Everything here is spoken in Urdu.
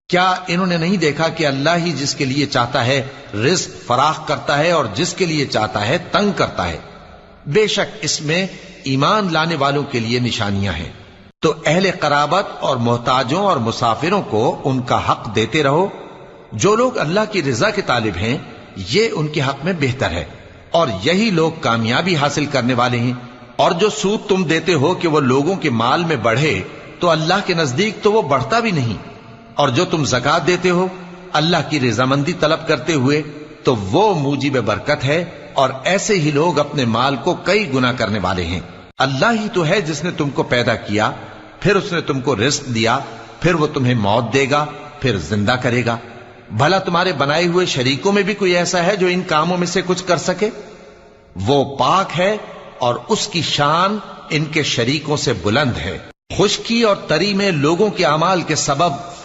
کیا انہوں نے نہیں دیکھا کہ اللہ ہی جس کے لیے چاہتا ہے رزق فراخ کرتا ہے اور جس کے لیے چاہتا ہے تنگ کرتا ہے؟ بے شک اس میں ایمان لانے والوں کے لیے نشانیاں ہیں۔ تو اہل قرابت اور محتاجوں اور مسافروں کو ان کا حق دیتے رہو۔ جو لوگ اللہ کی رضا کے طالب ہیں یہ ان کے حق میں بہتر ہے، اور یہی لوگ کامیابی حاصل کرنے والے ہیں۔ اور جو سود تم دیتے ہو کہ وہ لوگوں کے مال میں بڑھے تو اللہ کے نزدیک تو وہ بڑھتا بھی نہیں، اور جو تم زکوٰۃ دیتے ہو اللہ کی رضامندی طلب کرتے ہوئے تو وہ موجب برکت ہے، اور ایسے ہی لوگ اپنے مال کو کئی گنا کرنے والے ہیں۔ اللہ ہی تو ہے جس نے تم کو پیدا کیا، پھر اس نے تم کو رزق دیا، پھر وہ تمہیں موت دے گا، پھر زندہ کرے گا۔ بھلا تمہارے بنائے ہوئے شریکوں میں بھی کوئی ایسا ہے جو ان کاموں میں سے کچھ کر سکے؟ وہ پاک ہے اور اس کی شان ان کے شریکوں سے بلند ہے۔ خشکی اور تری میں لوگوں کے اعمال کے سبب